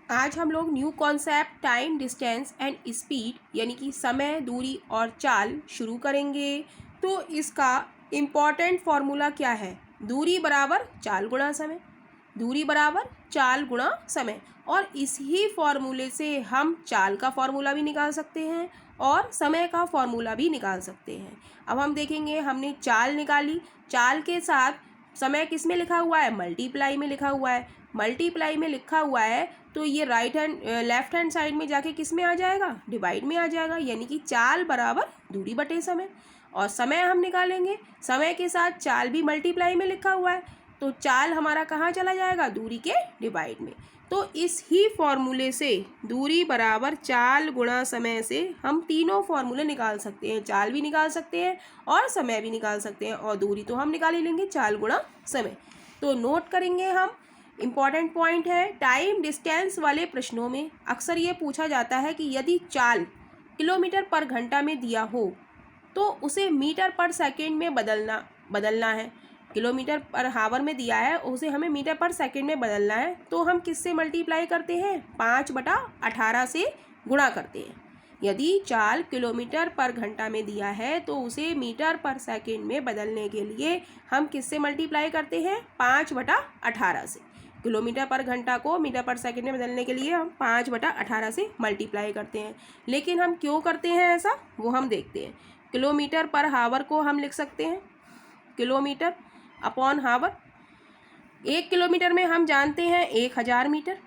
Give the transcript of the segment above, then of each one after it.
आज हम लोग new concept time distance and speed यानी कि समय, दूरी और चाल शुरू करेंगे। तो इसका इम्पॉर्टेंट फॉर्मूला क्या है? दूरी बराबर चाल गुणा समय, दूरी बराबर चाल गुणा समय। और इसी फॉर्मूले से हम चाल का फॉर्मूला भी निकाल सकते हैं और समय का फॉर्मूला भी निकाल सकते हैं। अब हम देखेंगे, हमने चाल निकाली, चाल के साथ समय किस में लिखा हुआ है? मल्टीप्लाई में लिखा हुआ है। मल्टीप्लाई में लिखा हुआ है तो ये लेफ्ट हैंड साइड में जाके किस में आ जाएगा? डिवाइड में आ जाएगा, यानी कि चाल बराबर दूरी बटे समय। और समय हम निकालेंगे, समय के साथ चाल भी मल्टीप्लाई में लिखा हुआ है तो चाल हमारा कहाँ चला जाएगा? दूरी के डिवाइड में। तो इस ही फॉर्मूले से दूरी बराबर चाल गुणा समय से हम तीनों फॉर्मूले निकाल सकते हैं। चाल भी निकाल सकते हैं और समय भी निकाल सकते हैं, और दूरी तो हम निकाल ही लेंगे, चाल गुणा समय। तो नोट करेंगे हम, इम्पॉर्टेंट पॉइंट है। टाइम डिस्टेंस वाले प्रश्नों में अक्सर ये पूछा जाता है कि यदि चाल किलोमीटर पर घंटा में दिया हो तो उसे मीटर पर सेकेंड में बदलना है। किलोमीटर पर हावर में दिया है, उसे हमें मीटर पर सेकेंड में बदलना है। तो हम किससे मल्टीप्लाई करते हैं? 5/18 से गुणा करते हैं। यदि चाल किलोमीटर पर घंटा में दिया है तो उसे मीटर पर सेकेंड में बदलने के लिए हम किससे मल्टीप्लाई करते हैं? 5/18 से। किलोमीटर पर घंटा को मीटर पर सेकेंड में बदलने के लिए हम 5/18 से मल्टीप्लाई करते हैं। लेकिन हम क्यों करते हैं ऐसा, वो हम देखते हैं। किलोमीटर पर हावर को हम लिख सकते हैं किलोमीटर अपॉन हावर। 1 किलोमीटर में हम जानते हैं 1000 मीटर,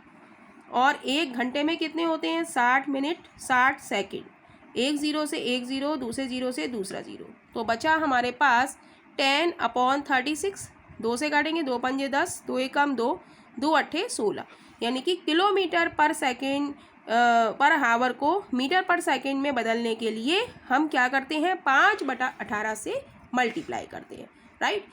और 1 घंटे में कितने होते हैं? 60 मिनट 60 सेकेंड। एक ज़ीरो से एक ज़ीरो, दूसरे ज़ीरो से दूसरा ज़ीरो, तो बचा हमारे पास 10/36। 2 से काटेंगे, 2 पंजे 10, 2 एकम 2, 2 अट्ठे 16, यानी कि किलोमीटर पर सेकेंड पर हावर को मीटर पर सेकेंड में बदलने के लिए हम क्या करते हैं? 5/18 से मल्टीप्लाई करते हैं, राइट।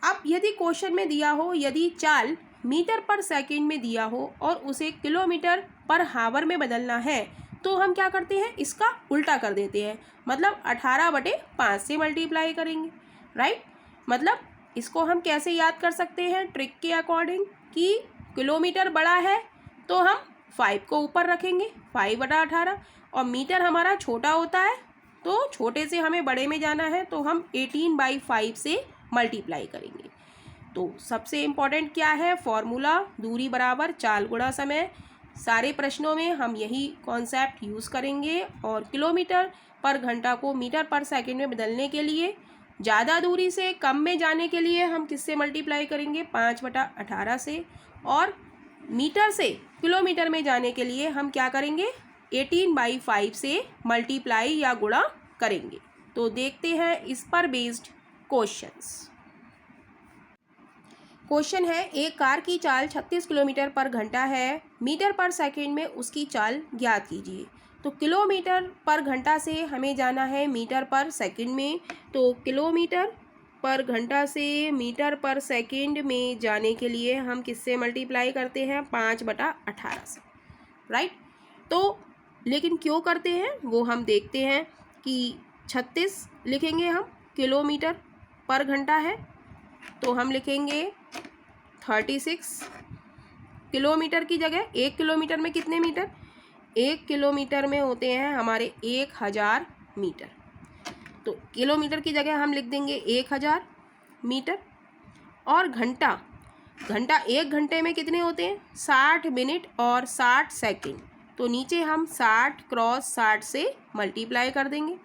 अब यदि क्वेश्चन में दिया हो, यदि चाल मीटर पर सेकेंड में दिया हो और उसे किलोमीटर पर हावर में बदलना है, तो हम क्या करते हैं? इसका उल्टा कर देते हैं, मतलब 18/5 से मल्टीप्लाई करेंगे, राइट। मतलब इसको हम कैसे याद कर सकते हैं? ट्रिक के अकॉर्डिंग, कि किलोमीटर बड़ा है तो हम 5 को ऊपर रखेंगे, 5/18, और मीटर हमारा छोटा होता है तो छोटे से हमें बड़े में जाना है तो हम 18/5 से मल्टीप्लाई करेंगे। तो सबसे इम्पॉर्टेंट क्या है? फॉर्मूला दूरी बराबर चाल गुणा समय। सारे प्रश्नों में हम यही कॉन्सेप्ट यूज़ करेंगे। और किलोमीटर पर घंटा को मीटर पर सेकंड में बदलने के लिए, ज़्यादा दूरी से कम में जाने के लिए हम किससे मल्टीप्लाई करेंगे? 5/18 से। और मीटर से किलोमीटर में जाने के लिए हम क्या करेंगे? 18/5 से मल्टीप्लाई या गुणा करेंगे। तो देखते हैं इस पर बेस्ड क्वेश्चंस। क्वेश्चन है, एक कार की चाल 36 किलोमीटर पर घंटा है, मीटर पर सेकंड में उसकी चाल ज्ञात कीजिए। तो किलोमीटर पर घंटा से हमें जाना है मीटर पर सेकंड में, तो किलोमीटर पर घंटा से मीटर पर सेकंड में जाने के लिए हम किससे मल्टीप्लाई करते हैं? 5/18 से, राइट। तो लेकिन क्यों करते हैं वो हम देखते हैं कि 36 लिखेंगे हम, किलोमीटर पर घंटा है तो हम लिखेंगे 36 किलोमीटर की जगह। 1 किलोमीटर में कितने मीटर? 1 किलोमीटर में होते हैं हमारे 1000 मीटर, तो किलोमीटर की जगह हम लिख देंगे 1000 मीटर। और घंटा, घंटा 1 घंटे में कितने होते हैं? 60 मिनट और 60 सेकंड, तो नीचे हम 60 क्रॉस 60 से मल्टीप्लाई कर देंगे,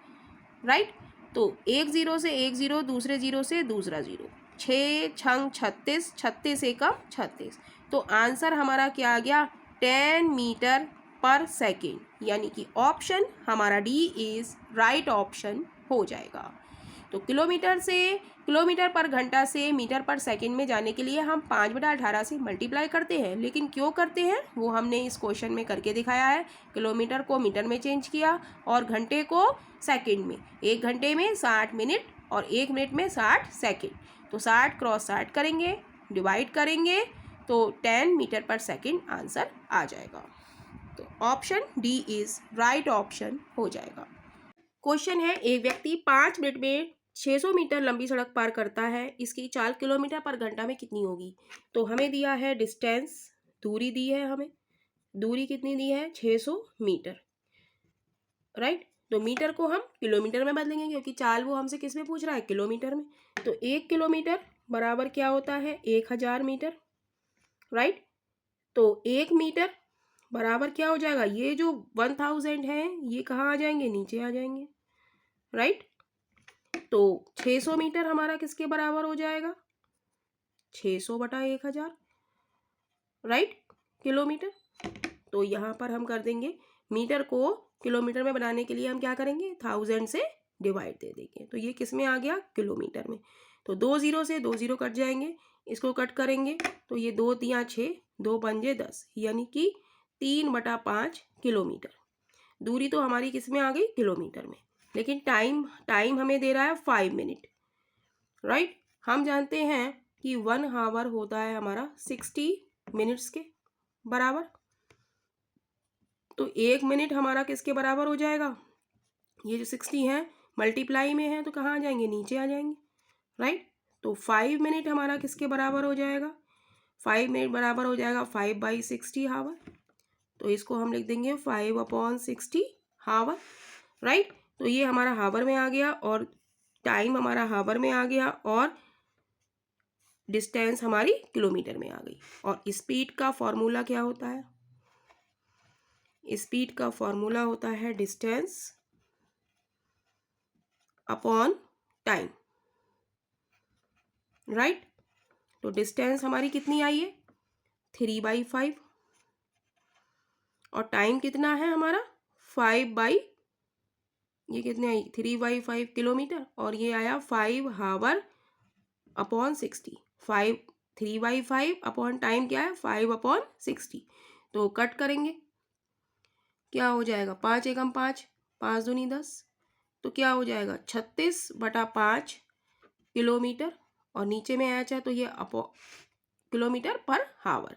राइट। तो एक ज़ीरो से एक ज़ीरो, दूसरे ज़ीरो से दूसरा ज़ीरो, 6 छंग 36, 36 एकम 36, तो आंसर हमारा क्या आ गया? 10 मीटर पर सेकेंड, यानी कि ऑप्शन हमारा डी इज़ राइट ऑप्शन हो जाएगा। तो किलोमीटर पर घंटा से मीटर पर सेकंड में जाने के लिए हम 5/18 से मल्टीप्लाई करते हैं। लेकिन क्यों करते हैं वो हमने इस क्वेश्चन में करके दिखाया है। किलोमीटर को मीटर में चेंज किया और घंटे को सेकंड में। 1 घंटे में 60 मिनट और 1 मिनट में 60 सेकंड, तो 60 क्रॉस 60 करेंगे, डिवाइड करेंगे तो 10 मीटर पर सेकंड आंसर आ जाएगा। तो option D is right option हो जाएगा। क्वेश्चन है, एक व्यक्ति 5 मिनट में 600 मीटर लंबी सड़क पार करता है, इसकी चाल किलोमीटर पर घंटा में कितनी होगी? तो हमें दिया है डिस्टेंस, दूरी दी है हमें, दूरी कितनी दी है, 600 मीटर, राइट। तो मीटर को हम किलोमीटर में बदलेंगे क्योंकि चाल वो हमसे किस में पूछ रहा है, किलोमीटर में। तो 1 किलोमीटर बराबर क्या होता है, 1000 मीटर, राइट। तो 1 मीटर बराबर क्या हो जाएगा, ये जो 1000 है ये कहाँ आ जाएंगे, नीचे आ जाएंगे, राइट। तो 600 मीटर हमारा किसके बराबर हो जाएगा, 600 बटा 1000, राइट, किलोमीटर। तो यहाँ पर हम कर देंगे, मीटर को किलोमीटर में बनाने के लिए हम क्या करेंगे, 1000 से डिवाइड दे देंगे। तो ये किस में आ गया, किलोमीटर में। तो 2 0 से 2 0 कट जाएंगे, इसको कट करेंगे तो ये 2 3 6, 2 पंजे 10, यानी कि 3/5 किलोमीटर। दूरी तो हमारी किस में आ गई, किलोमीटर में। लेकिन टाइम हमें दे रहा है 5 मिनट, राइट। हम जानते हैं कि 1 आवर होता है हमारा 60 मिनट्स के बराबर। तो 1 मिनट हमारा किसके बराबर हो जाएगा, ये जो 60 है मल्टीप्लाई में है तो कहाँ आ जाएंगे, नीचे आ जाएंगे, राइट। तो 5 मिनट हमारा किसके बराबर हो जाएगा, 5 मिनट बराबर हो जाएगा 5/60 हावर। तो इसको हम लिख देंगे 5/60 हावर, राइट। तो ये हमारा हावर में आ गया और टाइम हमारा हावर में आ गया और डिस्टेंस हमारी किलोमीटर में आ गई। और स्पीड का फॉर्मूला क्या होता है, स्पीड का फॉर्मूला होता है डिस्टेंस अपॉन टाइम, राइट। तो डिस्टेंस हमारी कितनी आई है, 3/5 और टाइम कितना है हमारा 5 ये कितने आई 3/5 किलोमीटर और ये आया 5 हावर अपॉन 60। 3/5 अपॉन टाइम क्या है 5/60। तो कट करेंगे, क्या हो जाएगा, 5 एकम 5, 5 दूनी 10, तो क्या हो जाएगा 36/5 किलोमीटर। और नीचे में आया चाहे तो ये किलोमीटर पर हावर।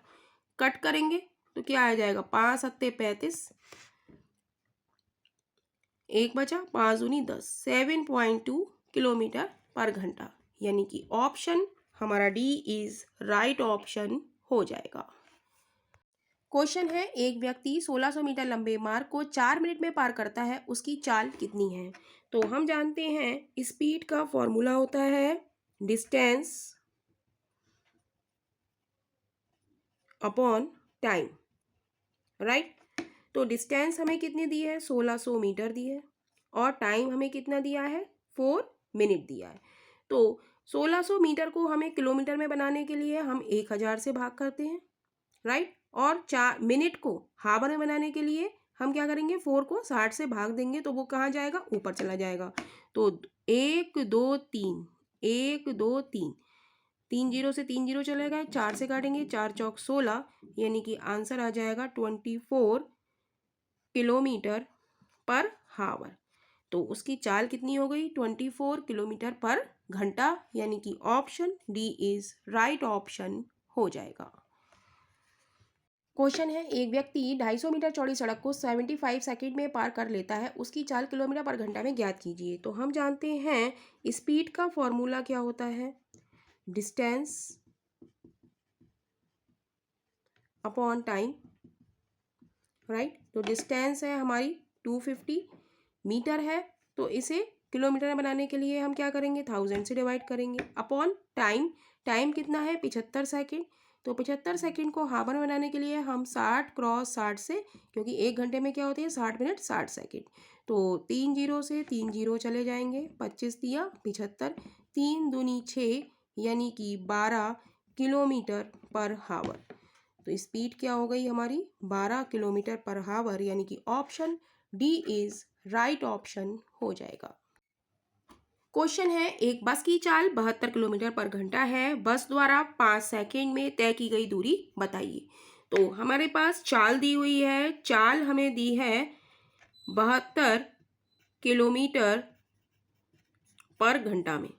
कट करेंगे तो क्या आ जाएगा, 5 सत्ते 35, 1 बचा, 5 दूनी 10, 7.2 किलोमीटर पर घंटा। यानी कि ऑप्शन हमारा डी इज राइट ऑप्शन हो जाएगा। क्वेश्चन है, एक व्यक्ति 1600 मीटर लंबे मार्ग को 4 मिनट में पार करता है, उसकी चाल कितनी है। तो हम जानते हैं स्पीड का फॉर्मूला होता है डिस्टेंस अपॉन टाइम, राइट। तो डिस्टेंस हमें कितनी दी है, 1600 मीटर दी है और टाइम हमें कितना दिया है, 4 मिनट दिया है। तो 1600 मीटर को हमें किलोमीटर में बनाने के लिए हम 1000 से भाग करते हैं, राइट। और 4 मिनट को हावर में बनाने के लिए हम क्या करेंगे, 4 को 60 से भाग देंगे तो वो कहाँ जाएगा, ऊपर चला जाएगा। तो 1 2 3, 1 2 3, 3 0 से 3 0 चले गए, 4 से काटेंगे, 4 चौक 16, यानी कि आंसर आ जाएगा 24 किलोमीटर पर हावर। तो उसकी चाल कितनी हो गई, 24 किलोमीटर पर घंटा। यानी कि option D is right option हो जाएगा। क्वेश्चन है, एक व्यक्ति 250 मीटर चौड़ी सड़क को 75 सेकंड में पार कर लेता है, उसकी चाल किलोमीटर पर घंटा में ज्ञात कीजिए। तो हम जानते हैं स्पीड का फॉर्मूला क्या होता है, डिस्टेंस अपॉन टाइम, राइट। तो डिस्टेंस है हमारी 250 मीटर है, तो इसे किलोमीटर में बनाने के लिए हम क्या करेंगे, 1000 से डिवाइड करेंगे, अपॉन टाइम, टाइम कितना है 75 सेकेंड। तो 75 सेकेंड को हावर में बनाने के लिए हम 60 क्रॉस 60 से, क्योंकि 1 घंटे में क्या होती है 60 मिनट 60 सेकेंड। तो 3 0 से 3 0 चले जाएंगे, 25 दिया 75, 3 दूनी 6, यानी कि 12 किलोमीटर पर हावर। तो स्पीड क्या हो गई हमारी, 12 किलोमीटर पर हावर। यानी कि option D is right option हो जाएगा। क्वेश्चन है, एक बस की चाल 72 किलोमीटर पर घंटा है, बस द्वारा 5 सेकेंड में तय की गई दूरी बताइए। तो हमारे पास चाल दी हुई है, चाल हमें दी है 72 किलोमीटर पर घंटा में,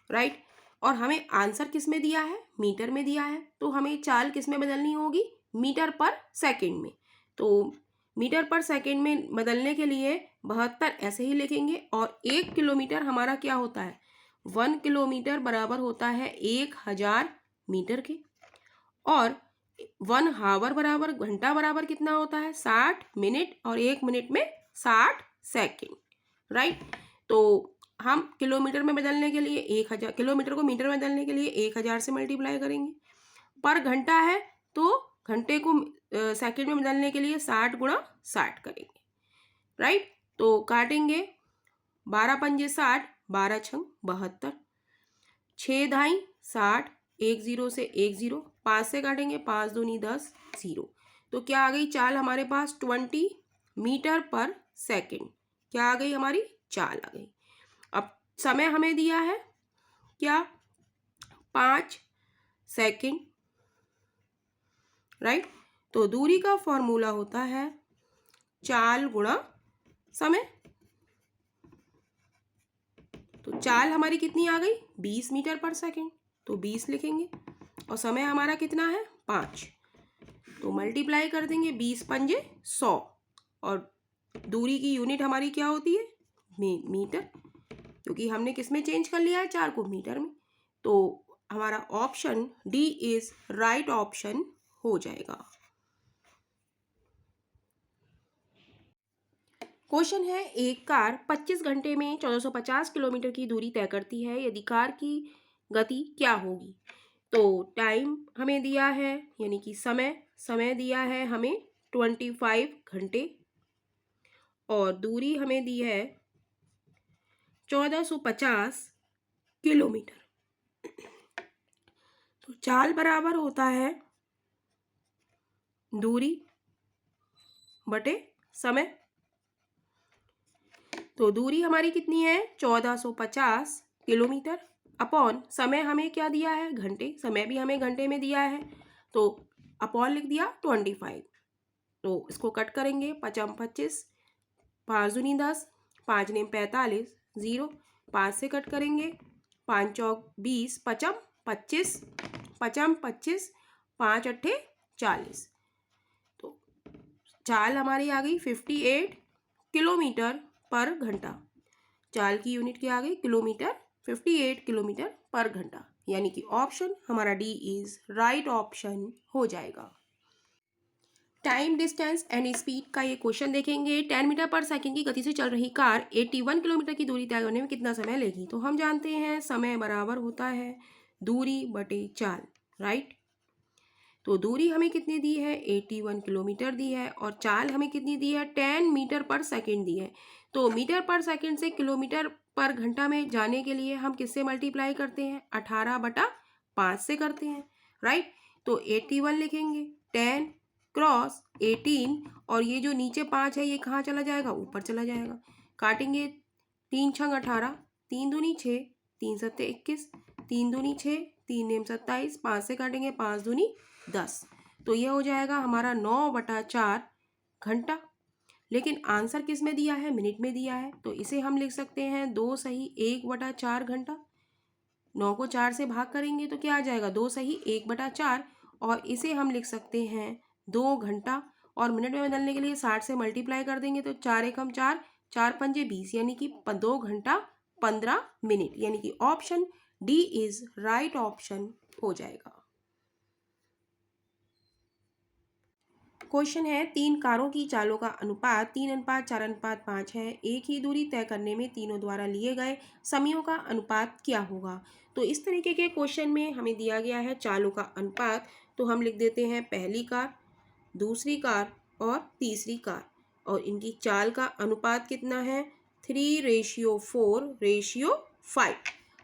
राइट। और हमें आंसर किस में दिया है, मीटर में दिया है। तो हमें चाल किस में बदलनी होगी, मीटर पर सेकेंड में। तो मीटर पर सेकेंड में बदलने के लिए 72 ऐसे ही लिखेंगे और 1 किलोमीटर हमारा क्या होता है, 1 किलोमीटर बराबर होता है 1000 मीटर के। और 1 हावर बराबर घंटा बराबर कितना होता है 60 मिनट और 1 मिनट में 60 सेकेंड, राइट। तो हम किलोमीटर में बदलने के लिए 1000, किलोमीटर को मीटर में बदलने के लिए 1000 से मल्टीप्लाई करेंगे। पर घंटा है तो घंटे को सेकंड में बदलने के लिए 60 गुणा 60 करेंगे, राइट। तो काटेंगे 12 पंजे 60, 12 छंग 72, 6 धाई 60, 1 0 से 1 0, 5 से काटेंगे 5 दूनी 10, 0। तो क्या आ गई चाल हमारे पास 20 मीटर पर सेकंड। क्या आ गई हमारी चाल आ गई। अब समय हमें दिया है क्या 5 सेकंड, राइट। तो दूरी का फॉर्मूला होता है चाल गुणा समय। तो चाल हमारी कितनी आ गई 20 मीटर पर सेकंड, तो 20 लिखेंगे और समय हमारा कितना है 5, तो मल्टीप्लाई कर देंगे 20 पंजे 100 और दूरी की यूनिट हमारी क्या होती है मीटर, क्योंकि हमने किस में चेंज कर लिया है चार को मीटर में। तो हमारा option D is right option हो जाएगा। क्वेश्चन है एक कार 25 घंटे में 1450 किलोमीटर की दूरी तय करती है, यदि कार की गति क्या होगी। तो टाइम हमें दिया है यानी कि समय दिया है हमें 25 घंटे और दूरी हमें दी है 1450 किलोमीटर। तो चाल बराबर होता है दूरी बटे समय। तो दूरी हमारी कितनी है 1450 किलोमीटर अपॉन समय हमें क्या दिया है घंटे, समय भी हमें घंटे में दिया है तो अपॉन लिख दिया 25। तो इसको कट करेंगे 5 25, 5 दूनी 10, 5 नेम 45, 0, 5 से कट करेंगे 5 चौक 20, 5 25, 5 25, 5 अट्ठे 40। तो चाल हमारी आ गई 58 किलोमीटर पर घंटा। चाल की यूनिट क्या आ गई किलोमीटर, 58 किलोमीटर पर घंटा, यानी कि ऑप्शन हमारा डी इज राइट ऑप्शन हो जाएगा। टाइम डिस्टेंस एंड स्पीड का ये क्वेश्चन देखेंगे। 10 मीटर पर सेकंड की गति से चल रही कार 81 किलोमीटर की दूरी तय करने में कितना समय लेगी। तो हम जानते हैं समय बराबर होता है दूरी बटे चाल, राइट। तो दूरी हमें कितनी दी है 81 किलोमीटर दी है और चाल हमें कितनी दी है 10 मीटर पर सेकंड दी है। तो मीटर पर सेकंड से किलोमीटर पर घंटा में जाने के लिए हम किससे मल्टीप्लाई करते हैं 18/5 से करते हैं, राइट। तो 81 लिखेंगे 10 क्रॉस 18 और ये जो नीचे 5 है ये कहाँ चला जाएगा ऊपर चला जाएगा। काटेंगे 3 छंग 18, 3 दूनी 6, 3 सत्ते 21, 3 दूनी 6, 3 नेम 27, 5 से काटेंगे 5 दूनी 10। तो ये हो जाएगा हमारा 9/4 घंटा। लेकिन आंसर किस में दिया है मिनट में दिया है, तो इसे हम लिख सकते हैं 2 सही 1/4 घंटा। 9 को 4 से भाग करेंगे तो क्या आ जाएगा 2 सही 1/4 और इसे हम लिख सकते हैं 2 घंटा। और मिनट में बदलने के लिए 60 से मल्टीप्लाई कर देंगे तो 4 एकम 4, 4 पंजे 20, यानी कि 2 घंटा 15 मिनट, यानी कि option D is right option हो जाएगा। क्वेश्चन है 3 कारों की चालों का अनुपात 3:4:5 है, एक ही दूरी तय करने में तीनों द्वारा लिए गए समयों का अनुपात क्या होगा। तो इस तरीके के क्वेश्चन में हमें दिया गया है चालों का अनुपात, तो हम लिख देते हैं पहली कार, दूसरी कार और तीसरी कार और इनकी चाल का अनुपात कितना है 3:4:5,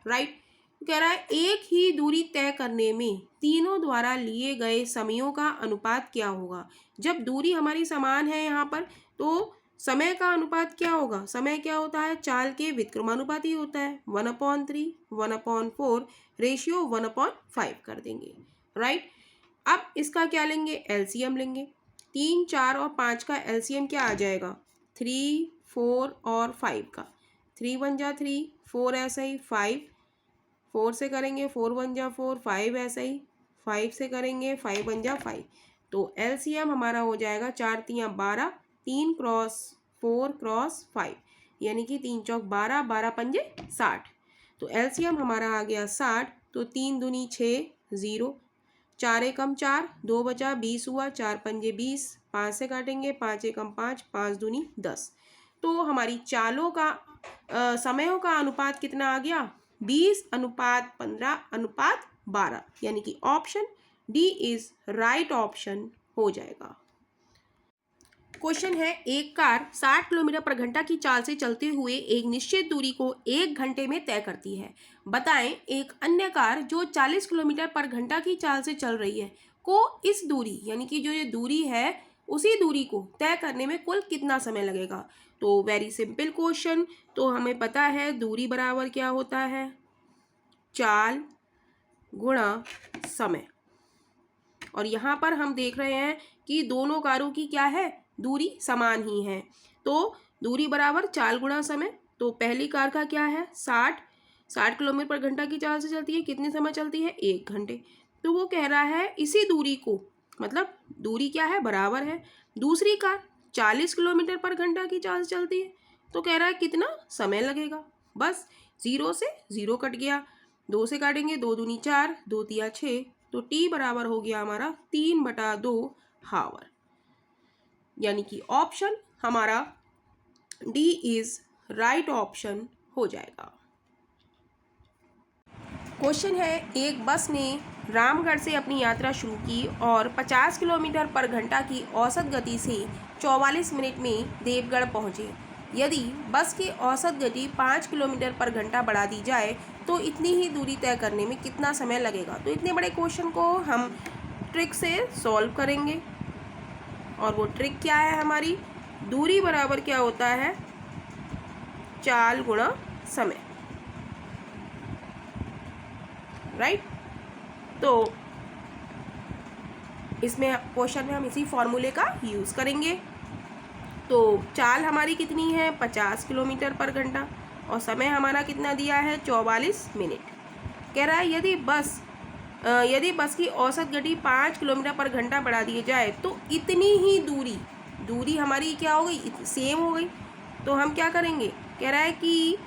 राइट। कह रहा है एक ही दूरी तय करने में तीनों द्वारा लिए गए समयों का अनुपात क्या होगा। जब दूरी हमारी समान है यहाँ पर तो समय का अनुपात क्या होगा, समय क्या होता है चाल के व्युत्क्रमानुपाती होता है 1/3, 1/4 रेशियो 1/5 कर देंगे, राइट। अब इसका क्या लेंगे एलसीएम लेंगे। 3, 4 और 5 का एलसीएम क्या आ जाएगा 3, 4 और 5 का। 3 1 जा 3, 4 ऐसा ही 5, 4 से करेंगे 4 1 जा 4, 5 ऐसा ही 5 से करेंगे 5 1 जा 5। तो एलसीएम हमारा हो जाएगा 4 3 12, 3 क्रॉस 4 क्रॉस 5, यानी कि 3 चौक 12, 12 पंजे 60। तो एलसीएम हमारा आ गया 60। तो 3 दूनी 6, 0, 4 एकम 4, 2 बचा 20 हुआ, 4 पंजे 20, 5 से काटेंगे, 5 एकम 5, 5 दूनी 10। तो हमारी चालों का समयों का अनुपात कितना आ गया? 20:15:12, यानी कि option D is right option हो जाएगा। क्वेश्चन है, एक कार 60 किलोमीटर पर घंटा की चाल से चलते हुए एक निश्चित दूरी को 1 घंटे में तय करती है। बताएं एक अन्य कार जो 40 किलोमीटर पर घंटा की चाल से चल रही है को इस दूरी, यानी कि जो ये दूरी है उसी दूरी को तय करने में कुल कितना समय लगेगा। तो वेरी सिंपल क्वेश्चन। तो हमें पता है दूरी बराबर क्या होता है, चाल गुणा समय। और यहाँ पर हम देख रहे हैं कि दोनों कारों की क्या है, दूरी समान ही है। तो दूरी बराबर चाल गुणा समय। तो पहली कार का क्या है, 60 किलोमीटर पर घंटा की चाल से चलती है, कितने समय चलती है, 1 घंटे। तो वो कह रहा है इसी दूरी को, मतलब दूरी क्या है, बराबर है। दूसरी कार 40 किलोमीटर पर घंटा की चाल से चलती है, तो कह रहा है कितना समय लगेगा। बस 0 से 0 कट गया, 2 से काटेंगे, 2 दूनी 4, 2 तिया 6, तो टी बराबर हो गया हमारा 3/2 हावर, यानी कि ऑप्शन हमारा डी इज राइट ऑप्शन हो जाएगा। क्वेश्चन है, एक बस ने रामगढ़ से अपनी यात्रा शुरू की और 50 किलोमीटर पर घंटा की औसत गति से 44 मिनट में देवगढ़ पहुंचे। यदि बस की औसत गति 5 किलोमीटर पर घंटा बढ़ा दी जाए तो इतनी ही दूरी तय करने में कितना समय लगेगा। तो इतने बड़े क्वेश्चन को हम ट्रिक से सॉल्व करेंगे, और वो ट्रिक क्या है हमारी, दूरी बराबर क्या होता है, चाल गुणा समय, राइट। तो इसमें क्वेश्चन में हम इसी फॉर्मूले का यूज़ करेंगे। तो चाल हमारी कितनी है, 50 किलोमीटर पर घंटा, और समय हमारा कितना दिया है, 44 मिनट। कह रहा है यदि बस की औसत गति 5 किलोमीटर पर घंटा बढ़ा दी जाए तो इतनी ही दूरी हमारी क्या हो गई, सेम हो गई। तो हम क्या करेंगे, कह रहा है कि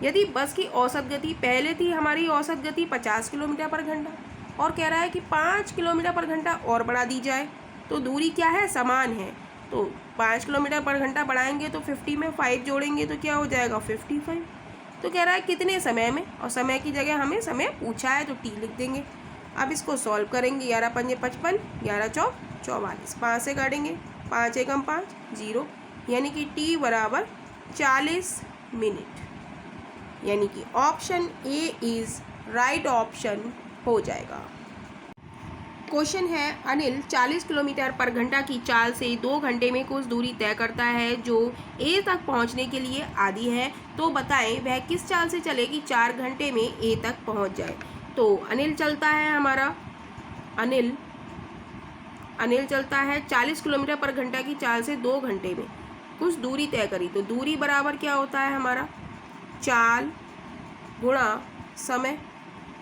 यदि बस की औसत गति, पहले थी हमारी औसत गति 50 किलोमीटर पर घंटा, और कह रहा है कि 5 किलोमीटर पर घंटा और बढ़ा दी जाए, तो दूरी क्या है, समान है। तो 5 किलोमीटर पर घंटा बढ़ाएंगे तो 50 में 5 जोड़ेंगे तो क्या हो जाएगा, 55। तो कह रहा है कितने समय में, और समय की जगह हमें समय पूछा है तो टी लिख देंगे। अब इसको सॉल्व करेंगे, 11 पंजे 55, 11 चौक 44, 5 से काटेंगे, 5 एकम 5, 0, यानी कि टी बराबर 40 मिनट, यानी कि option A is right option हो जाएगा। क्वेश्चन है, अनिल 40 किलोमीटर पर घंटा की चाल से 2 घंटे में कुछ दूरी तय करता है जो ए तक पहुंचने के लिए आधी है। तो बताएं वह किस चाल से चले कि 4 घंटे में ए तक पहुंच जाए। तो अनिल चलता है हमारा, अनिल चलता है 40 किलोमीटर पर घंटा की चाल से 2 घंटे में कुछ दूरी तय करी। तो दूरी बराबर क्या होता है हमारा, चाल गुणा समय,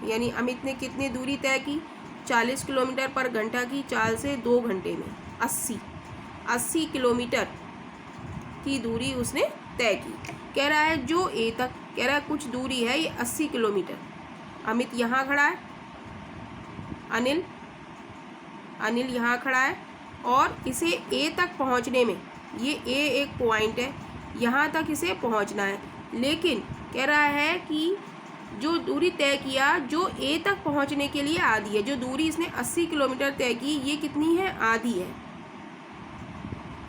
यानी अमित ने कितनी दूरी तय की, 40 किलोमीटर पर घंटा की चाल से 2 घंटे में 80 किलोमीटर की दूरी उसने तय की। कह रहा है जो ए तक, कह रहा है कुछ दूरी है ये 80 किलोमीटर। अमित यहाँ खड़ा है, अनिल यहाँ खड़ा है, और इसे ए तक पहुँचने में, ये ए एक पॉइंट है, यहाँ तक इसे पहुँचना है। लेकिन कह रहा है कि जो दूरी तय किया जो ए तक पहुंचने के लिए आधी है, जो दूरी इसने 80 किलोमीटर तय की ये कितनी है, आधी है,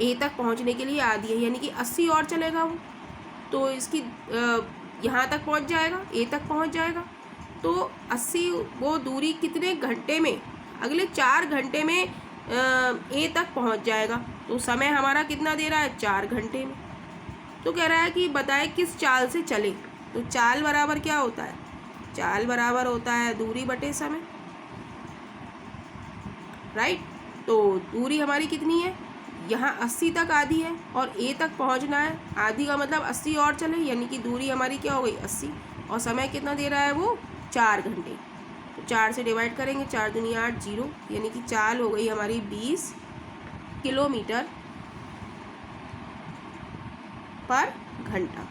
ए तक पहुंचने के लिए आधी है, यानी कि 80 और चलेगा वो, तो इसकी यहाँ तक पहुंच जाएगा, ए तक पहुंच जाएगा। तो 80 वो दूरी कितने घंटे में, अगले 4 घंटे में ए तक पहुंच जाएगा। तो समय हमारा कितना दे रहा है, 4 घंटे में। तो कह रहा है कि बताए किस चाल से चले। तो चाल बराबर क्या होता है, चाल बराबर होता है दूरी बटे समय, राइट। तो दूरी हमारी कितनी है, यहाँ 80 तक आधी है और ए तक पहुँचना है, आधी का मतलब 80 और चले, यानी कि दूरी हमारी क्या हो गई 80, और समय कितना दे रहा है वो 4 घंटे। तो 4 से डिवाइड करेंगे, 4 दूनी 8, 0, यानी कि चाल हो गई हमारी 20 किलोमीटर पर घंटा,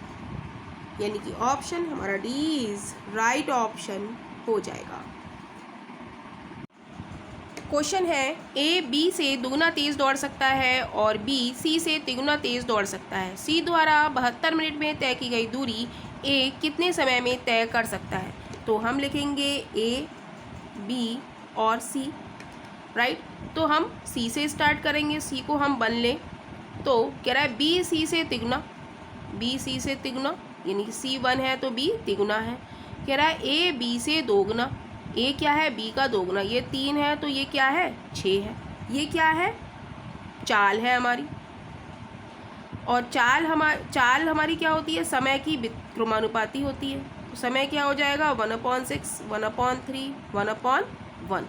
यानी कि ऑप्शन हमारा डी इज राइट ऑप्शन हो जाएगा। क्वेश्चन है ए बी से दुगना तेज़ दौड़ सकता है और बी सी से तिगुना तेज़ दौड़ सकता है। सी द्वारा 72 मिनट में तय की गई दूरी ए कितने समय में तय कर सकता है। तो हम लिखेंगे ए बी और सी, राइट। तो हम सी से स्टार्ट करेंगे, सी को हम 1 लें तो कह रहा है बी सी से तिगुना, बी सी से तिगुना यानी कि सी 1 है तो बी तिगुना है। कह रहा है ए बी से दोगुना, ए क्या है बी का दोगुना, ये 3 है तो ये क्या है 6 है, ये क्या है चाल है हमारी। और चाल हमारी क्या होती है, समय की विक्रमानुपाती होती है। तो समय क्या हो जाएगा 1/6, 1/3, 1/1।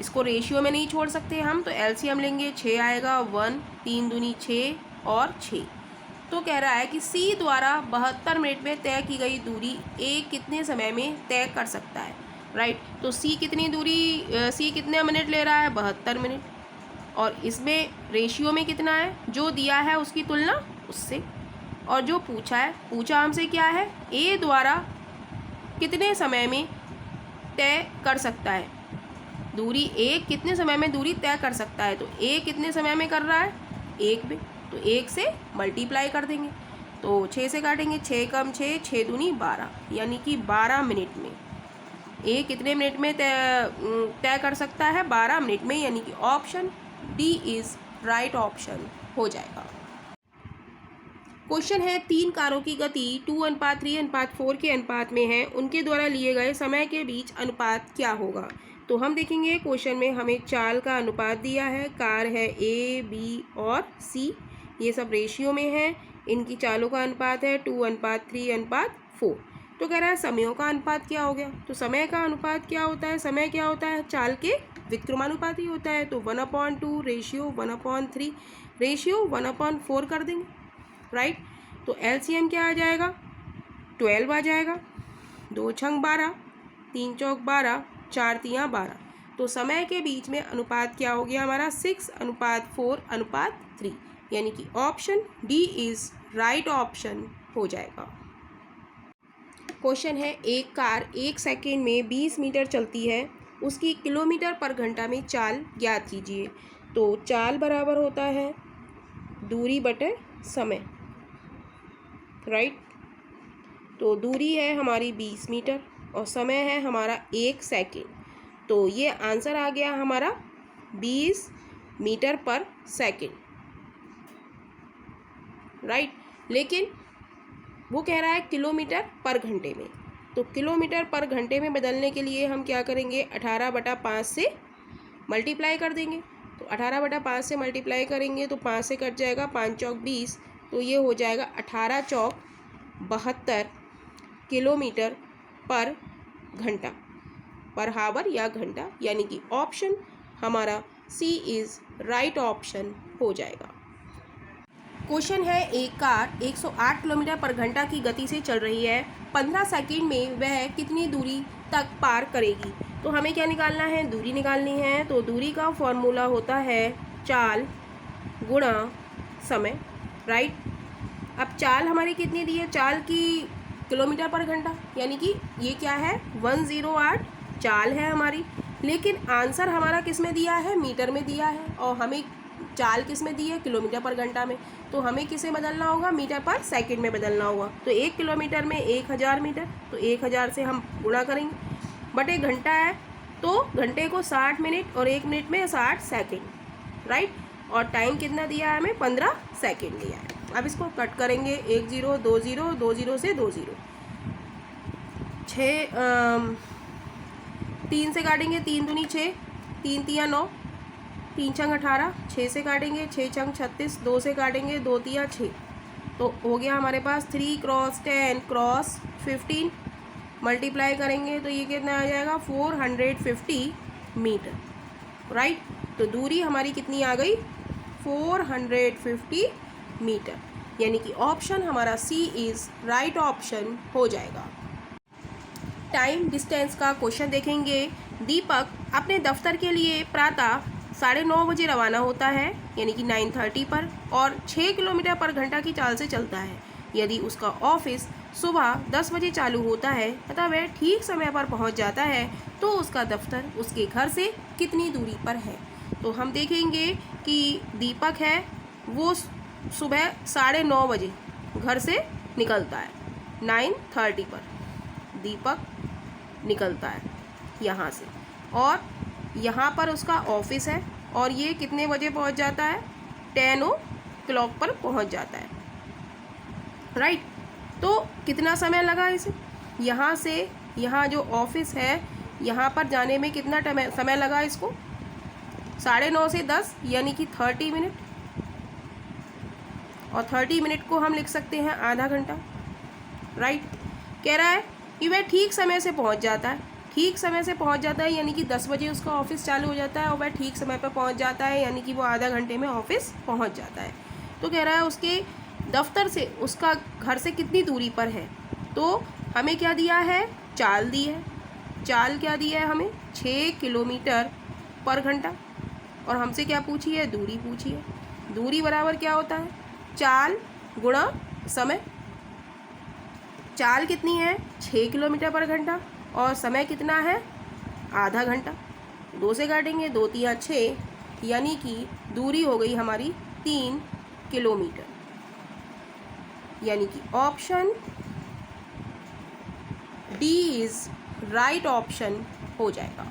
इसको रेशियो में नहीं छोड़ सकते हम, तो एलसीएम लेंगे 6 आएगा, 1 3 दूनी 6 और 6। तो कह रहा है कि सी द्वारा 72 मिनट में तय की गई दूरी ए कितने समय में तय कर सकता है, राइट। तो सी कितने मिनट ले रहा है 72 मिनट, और इसमें रेशियो में कितना है, जो दिया है उसकी तुलना उससे, और जो पूछा हमसे क्या है, ए द्वारा कितने समय में तय कर सकता है दूरी, ए कितने समय में दूरी तय कर सकता है। तो ए कितने समय में कर रहा है 1 में, तो 1 से मल्टीप्लाई कर देंगे तो 6 से काटेंगे, 6 कम 6, 6 दूनी 12, यानी कि 12 मिनट में ए कितने मिनट में तय कर सकता है 12 मिनट में, यानी कि option D is right option हो जाएगा। क्वेश्चन है 3 कारों की गति 2:3:4 के अनुपात में है, उनके द्वारा लिए गए समय के बीच अनुपात क्या होगा। तो हम देखेंगे क्वेश्चन में हमें चाल का अनुपात दिया है, कार है ए बी और सी, ये सब रेशियो में है, इनकी चालों का अनुपात है 2:3:4। तो कह रहा है समयों का अनुपात क्या हो गया। तो समय का अनुपात क्या होता है, समय क्या होता है चाल के विक्रमानुपाती होता है। तो 1/2 रेशियो 1/3 रेशियो 1/4 कर देंगे, राइट। तो एलसीएम क्या आ जाएगा 12 आ जाएगा, 2 छंग 12, 3 चौक 12, 4 तियाँ 12। तो समय के बीच में अनुपात क्या हो गया हमारा 6:4:3, यानी कि option D is right option हो जाएगा। क्वेश्चन है एक कार 1 सेकेंड में 20 मीटर चलती है, उसकी किलोमीटर पर घंटा में चाल ज्ञात कीजिए। तो चाल बराबर होता है दूरी बटे समय, राइट। तो दूरी है हमारी 20 मीटर और समय है हमारा 1 सेकेंड, तो ये आंसर आ गया हमारा 20 मीटर पर सेकेंड, राइट। लेकिन वो कह रहा है किलोमीटर पर घंटे में, तो किलोमीटर पर घंटे में बदलने के लिए हम क्या करेंगे 18/5 से मल्टीप्लाई कर देंगे। तो 18/5 से मल्टीप्लाई करेंगे तो 5 से कट जाएगा, 5 चौक 20, तो ये हो जाएगा 18 चौक 72 किलोमीटर पर घंटा, पर हावर या घंटा, यानी कि ऑप्शन हमारा सी इज़ राइट ऑप्शन हो जाएगा। क्वेश्चन है एक कार 108 किलोमीटर पर घंटा की गति से चल रही है, 15 सेकंड में वह कितनी दूरी तक पार करेगी। तो हमें क्या निकालना है, दूरी निकालनी है। तो दूरी का फॉर्मूला होता है चाल गुणा समय, राइट। अब चाल हमारी कितनी दी है, चाल की किलोमीटर पर घंटा, यानी कि ये क्या है 108 चाल है हमारी, लेकिन आंसर हमारा किस में दिया है मीटर में दिया है, और हमें चाल किस में दी है किलोमीटर पर घंटा में। तो हमें किसे बदलना होगा मीटर पर सेकंड में बदलना होगा। तो 1 किलोमीटर में 1000 मीटर, तो 1000 से हम गुणा करेंगे, बट एक घंटा है तो घंटे को 60 मिनट और 1 मिनट में 60 सेकंड, राइट। और टाइम कितना दिया है हमें 15 सेकंड दिया है। अब इसको कट करेंगे 1 0 2 0 2 0 से 2 0, 3 से काटेंगे 3 दूनी 6, 3 तियाँ 9, 3 छंग 18, 6 से काटेंगे 6 छंग 36, 2 से काटेंगे 2 तियाँ 6, तो हो गया हमारे पास 3 × 10 × 15, मल्टीप्लाई करेंगे तो ये कितना आ जाएगा 450 मीटर, राइट। तो दूरी हमारी कितनी आ गई 450 मीटर, यानी कि ऑप्शन हमारा सी इज़ राइट ऑप्शन हो जाएगा। टाइम डिस्टेंस का क्वेश्चन देखेंगे। दीपक अपने दफ्तर के लिए प्रातः 9:30 बजे रवाना होता है, यानी कि 9:30 पर, और 6 किलोमीटर पर घंटा की चाल से चलता है। यदि उसका ऑफिस सुबह 10 बजे चालू होता है तथा वह ठीक समय पर पहुंच जाता है तो उसका दफ्तर उसके घर से कितनी दूरी पर है। तो हम देखेंगे कि दीपक है वो सुबह 9:30 बजे घर से निकलता है। 9:30 पर दीपक निकलता है यहाँ से, और यहाँ पर उसका ऑफिस है, और ये कितने बजे पहुँच जाता है? 10 o'clock पर पहुँच जाता है, राइट। तो कितना समय लगा इसे? यहाँ से यहाँ जो ऑफिस है यहाँ पर जाने में कितना समय लगा इसको? 9:30 से 10 यानी कि 30 मिनट, और 30 मिनट को हम लिख सकते हैं आधा घंटा, राइट। कह रहा है कि वह ठीक समय से पहुंच जाता है। ठीक समय से पहुंच जाता है यानी कि 10 बजे उसका ऑफिस चालू हो जाता है, और वह ठीक समय पर पहुंच जाता है यानी कि वो आधा घंटे में ऑफिस पहुंच जाता है। तो कह रहा है उसके दफ्तर से उसका घर से कितनी दूरी पर है। तो हमें क्या दिया है? चाल दी है। चाल क्या दी है हमें? 6 किलोमीटर पर घंटा, और हमसे क्या पूछी है? दूरी पूछी है। दूरी बराबर क्या होता है? चाल गुणा समय। चाल कितनी है? 6 किलोमीटर पर घंटा, और समय कितना है? आधा घंटा। 2 से काटेंगे, 2 तिया 6, यानी कि दूरी हो गई हमारी 3 किलोमीटर, यानी कि option D is right option हो जाएगा।